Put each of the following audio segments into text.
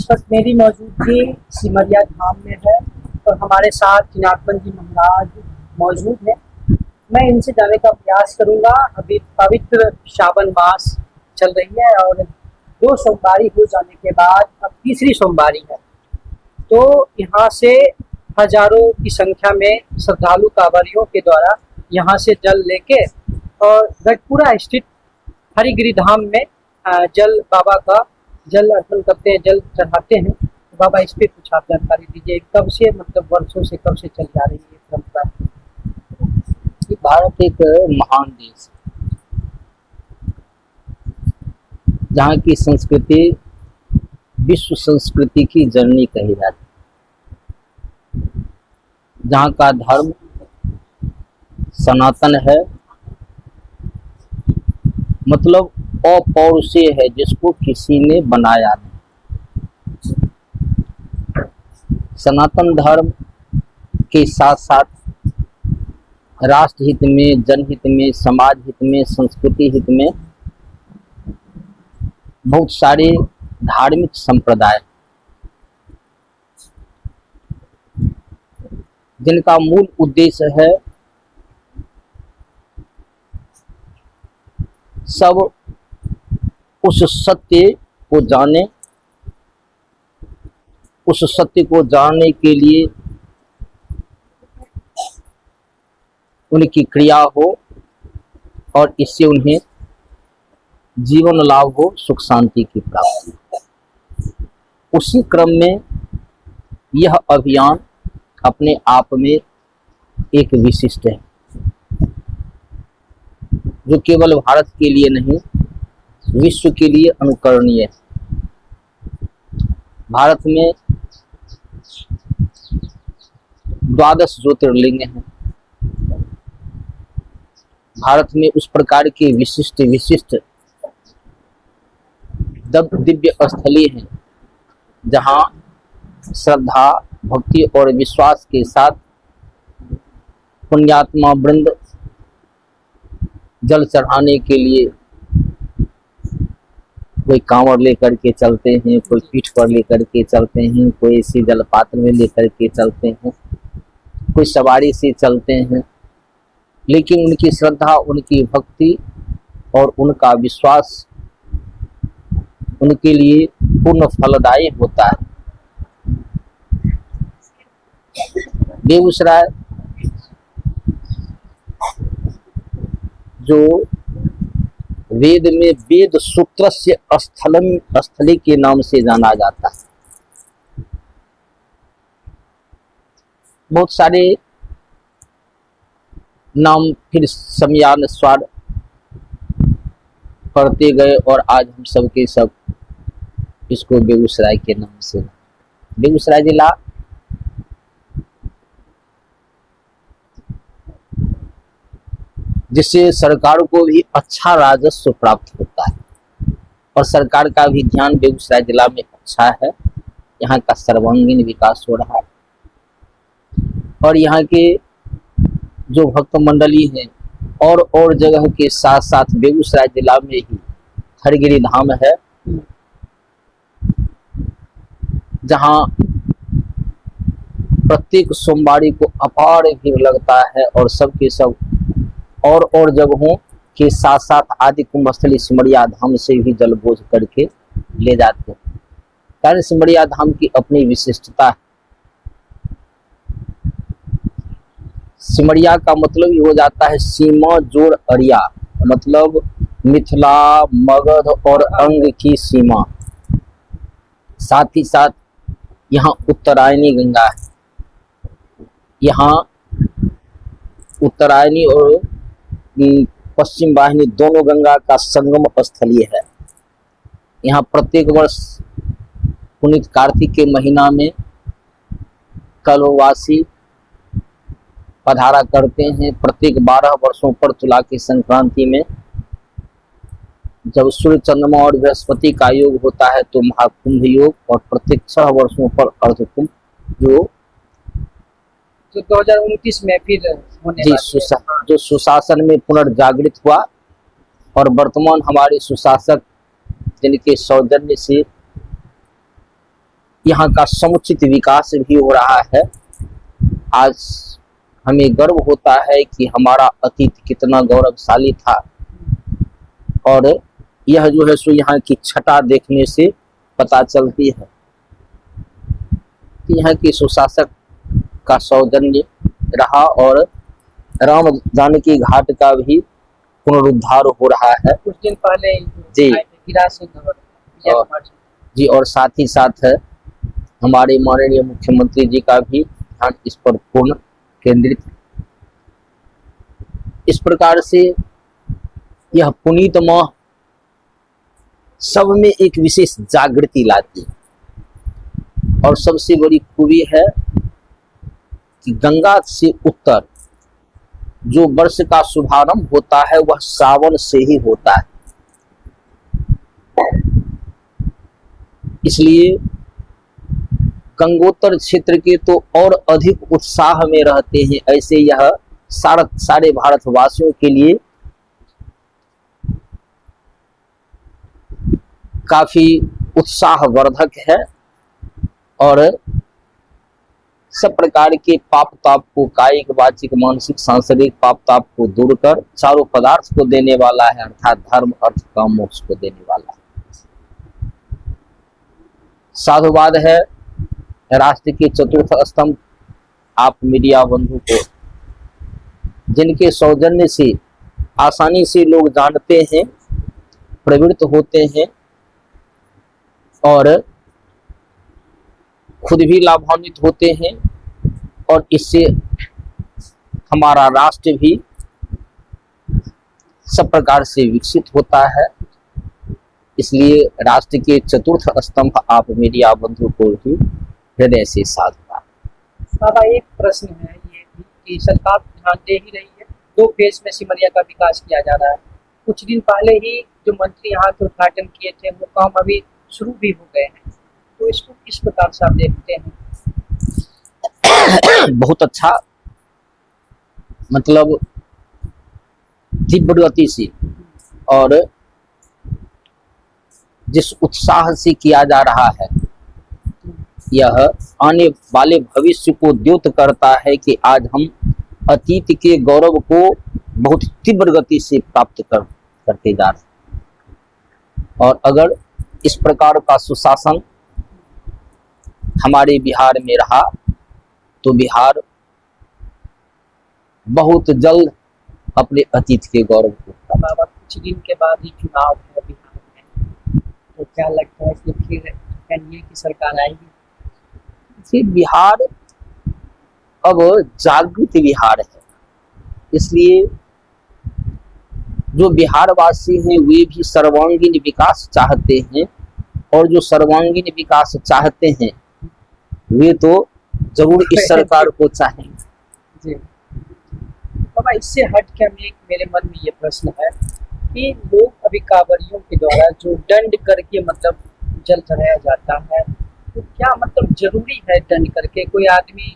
इस वक्त मेरी मौजूदगी सिमरिया धाम में है और हमारे साथ चिनाकपन जी महाराज मौजूद हैं। मैं इनसे जानने का प्रयास करूंगा। अभी पवित्र श्रावण मास चल रही है और 2 सोमवारी हो जाने के बाद अब तीसरी सोमवारी है, तो यहाँ से हजारों की संख्या में श्रद्धालु कांवरियों के द्वारा यहाँ से जल लेके और गढ़पुरा स्थित हरिगिरी धाम में जल बाबा का जल अर्पण करते हैं, जल चढ़ाते हैं। तो बाबा इस पे कुछ आप जानकारी दीजिए, कब से मतलब वर्षों से कब से चल जा रही है परंपरा? भारत एक महान देश जहाँ की संस्कृति विश्व संस्कृति की जननी कही जाती है, जहाँ का धर्म सनातन है, मतलब अपौरुषेय है, जिसको किसी ने बनाया नहीं। सनातन धर्म के साथ साथ राष्ट्र हित में, जनहित में, समाज हित में, संस्कृति हित में बहुत सारे धार्मिक संप्रदाय जिनका मूल उद्देश्य है सब उस सत्य को जाने, उस सत्य को जानने के लिए उनकी क्रिया हो और इससे उन्हें जीवन लाभ हो, सुख शांति की प्राप्ति। उसी क्रम में यह अभियान अपने आप में एक विशिष्ट है, जो केवल भारत के लिए नहीं विश्व के लिए अनुकरणीय है। भारत में 12 ज्योतिर्लिंग हैं। भारत में उस प्रकार के विशिष्ट दिव्य स्थली हैं जहाँ श्रद्धा, भक्ति और विश्वास के साथ पुण्यात्मा वृंद जल चढ़ाने के लिए कोई कांवड़ लेकर के चलते हैं, कोई पीठ पर लेकर के चलते हैं, कोई इसी जल पात्र में लेकर के चलते हैं, कोई सवारी से चलते हैं। लेकिन उनकी श्रद्धा, उनकी भक्ति और उनका विश्वास उनके लिए पूर्ण फलदायी होता है। बेगूसराय जो वेद में वेद सूत्र से स्थली के नाम से जाना जाता है। बहुत सारे नाम फिर समयानुसार पढ़ते गए और आज हम सब के सब इसको बेगूसराय के नाम से। बेगूसराय जिला जिससे सरकार को भी अच्छा राजस्व प्राप्त होता है और सरकार का भी ध्यान बेगूसराय जिला में अच्छा है। यहाँ का सर्वांगीण विकास हो रहा है और यहाँ के जो भक्त मंडली हैं और जगह के साथ साथ बेगूसराय जिला में ही हरिगिरी धाम है, जहाँ प्रत्येक सोमवारी को अपार भीड़ लगता है और सबके सब और जगहों के साथ साथ आदि कुंभ स्थली सिमरिया धाम से भी जल बोझ करके ले जाते हैं। कारण सिमरिया धाम की अपनी विशिष्टता है। सिमरिया का मतलब ही हो जाता है सीमा जोड़ अरिया, मतलब मिथिला, मगध और अंग की सीमा। साथ ही साथ यहाँ उत्तरायणी गंगा है। यहाँ उत्तरायणी और पश्चिम वाहिनी दोनों गंगा का संगम स्थलीय है। यहाँ प्रत्येक वर्ष पुनीत कार्तिक के महीना में कल्पवासी पधारा करते हैं। प्रत्येक 12 वर्षों पर तुला की संक्रांति में जब सूर्य, चंद्रमा और बृहस्पति का योग होता है तो महाकुंभ योग, और प्रत्येक 6 वर्षों पर अर्धकुंभ जो 2029 में फिर होने जो सुशासन में पुनर्जागृत हुआ और वर्तमान हमारे सुशासक जिनके सौजन्य से यहाँ का समुचित विकास भी हो रहा है। आज हमें गर्व होता है कि हमारा अतीत कितना गौरवशाली था, और यह जो है सो यहाँ की छटा देखने से पता चलती है कि यहाँ के सुशासक का सौजन्य रहा, और राम जानकी घाट का भी पुनरुद्धार हो रहा है। कुछ दिन पहले जी। गिरा सिंह और जी, और साथ ही साथ हमारे माननीय मुख्यमंत्री जी का भी ध्यान इस पर पूर्ण केंद्रित। इस प्रकार से यह पुनीत माह सब में एक विशेष जागृति लाती है, और सबसे बड़ी खूबी है कि गंगा से उत्तर जो वर्ष का शुभारंभ होता है वह सावन से ही होता है। इसलिए गंगोत्तर क्षेत्र के तो और अधिक उत्साह में रहते हैं। ऐसे यह सारे भारतवासियों के लिए काफी उत्साहवर्धक है, और सब प्रकार के पाप ताप को, कायिक वाचिक मानसिक सांसारिक पाप ताप को दूर कर चारों पदार्थ को देने वाला है, अर्थात धर्म अर्थ काम मोक्ष को देने वाला है। साधुवाद है राष्ट्र के चतुर्थ स्तंभ आप मीडिया बंधु को, जिनके सौजन्य से आसानी से लोग जानते हैं, प्रवृत्त होते हैं, और खुद भी लाभान्वित होते हैं, और इससे हमारा राष्ट्र भी सब प्रकार से विकसित होता है। इसलिए राष्ट्र के चतुर्थ स्तंभ आप मीडिया बंधु को भी हृदय से साधुवाद। बाबा, एक प्रश्न है ये भी कि सरकार ध्यान दे ही रही है, 2 फेज में सिमरिया का विकास किया जा रहा है। कुछ दिन पहले ही जो मंत्री यहाँ के उद्घाटन किए थे वो काम अभी शुरू भी हो गए हैं, तो इसको किस प्रकार से आप देखते हैं? बहुत अच्छा, मतलब तीव्र गति से और जिस उत्साह से किया जा रहा है, यह आने वाले भविष्य को द्योत करता है कि आज हम अतीत के गौरव को बहुत तीव्र गति से प्राप्त करते जा रहे हैं। और अगर इस प्रकार का सुशासन हमारे बिहार में रहा तो बिहार बहुत जल्द अपने अतीत के गौरव को। बाबा, कुछ दिन के बाद ही चुनाव है बिहार में, तो क्या लगता है कि फिर एनडीए की सरकार आएगी? फिर बिहार अब जागृत बिहार है, इसलिए जो बिहारवासी हैं वे भी सर्वांगीण विकास चाहते हैं, और जो सर्वांगीण विकास चाहते हैं वे तो जरूर इस सरकार को चाहेंगे। जी बाबा, इससे हट के मेरे मन में ये प्रश्न है कि लोग अभी कांवरियों के द्वारा जो दंड करके मतलब जल चढ़ाया जाता है, तो क्या मतलब जरूरी है दंड करके? कोई आदमी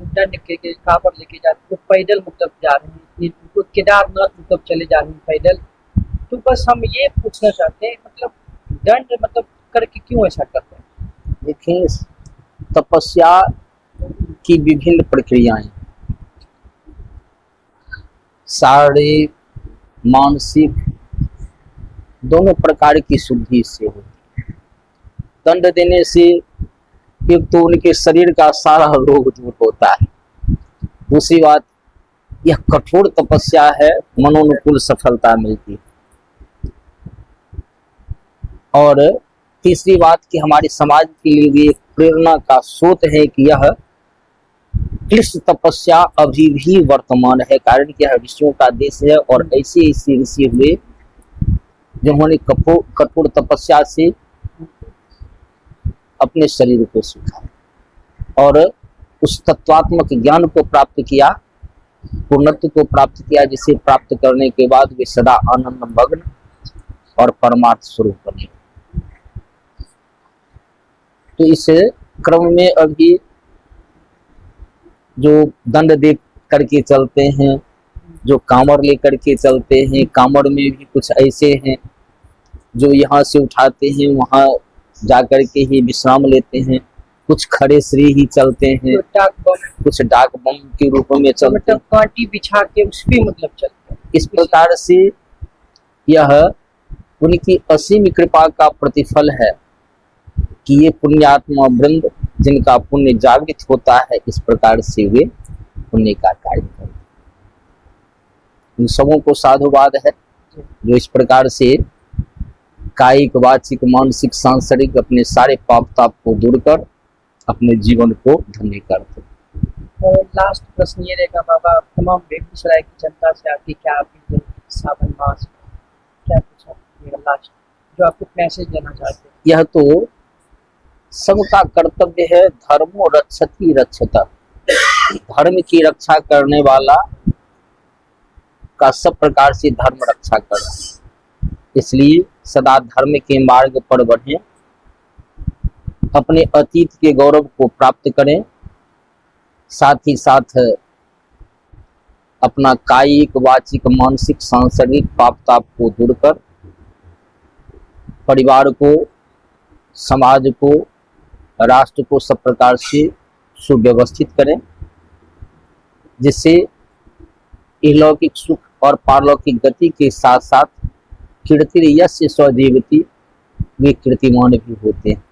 दंड के कांवर लेके जाते, तो पैदल मतलब जा रहे हैं, तो केदारनाथ मतलब चले जा रहे हैं पैदल, तो बस हम ये पूछना चाहते हैं मतलब दंड मतलब करके क्यों ऐसा करते हैं? देखिए, तपस्या की विभिन्न प्रक्रियाएं शारीरिक मानसिक दोनों प्रकार की शुद्धि से होती है। दंड देने से एक तो उनके शरीर का सारा रोग दूर होता है, दूसरी बात यह कठोर तपस्या है, मनोनुकूल सफलता मिलती है, और तीसरी बात कि हमारे समाज के लिए भी एक प्रेरणा का स्रोत है कि यह क्लिष्ट तपस्या अभी भी वर्तमान है, कारण कि यह ऋषियों का देश है, और ऐसे ऐसे ऋषि हुए जिन्होंने कठोर तपस्या से अपने शरीर को सुखाया और उस तत्वात्मक ज्ञान को प्राप्त किया, पूर्णत्व को प्राप्त किया, जिसे प्राप्त करने के बाद वे सदा आनंद मग्न और परमार्थ स्वरूप बने। तो इस क्रम में अभी जो दंड दे करके चलते हैं, जो कांवर लेकर के चलते हैं, कांवर में भी कुछ ऐसे हैं जो यहाँ से उठाते हैं वहाँ जाकर के ही विश्राम लेते हैं, कुछ खड़े श्री ही चलते हैं, तो डाक बम कुछ डाक बम के रूप में चलते हैं। मतलब कांटी बिछा के उस पे मतलब चलते हैं। इस प्रकार से यह उनकी असीम कृपा का प्रतिफल है कि ये पुण्यात्मा वृंद जिनका पुण्य जागृत होता है, इस प्रकार से वे पुण्य का कार्य करते हैं। इन सबों को साधुवाद है जो इस प्रकार से कायिक, वाचिक, मानसिक, सांसारिक अपने सारे पाप ताप को दूर कर अपने जीवन को धन्य करते हैं। और लास्ट प्रश्न ये रहेगा बाबा, तमाम बेगूसराय की जनता से आपकी क्या अपील है सावन मास में? क्या कुछ आपका लास्ट जो आप कुछ मैसेज देना चाहते हैं? यह तो सबका कर्तव्य है, धर्मो रक्षति रक्षता, धर्म की रक्षा करने वाला का सब प्रकार से धर्म रक्षा करना। इसलिए सदा धर्म के मार्ग पर बढ़ें, अपने अतीत के गौरव को प्राप्त करें, साथ ही साथ अपना कायिक, वाचिक, मानसिक, सांसारिक पाप ताप को दूर कर परिवार को, समाज को, राष्ट्र को सब प्रकार से सुव्यवस्थित करें, जिससे इहलौकिक सुख और पारलौकिक गति के साथ साथ कीर्ति यश स्वजीवती वे कीर्तिमान भी होते हैं।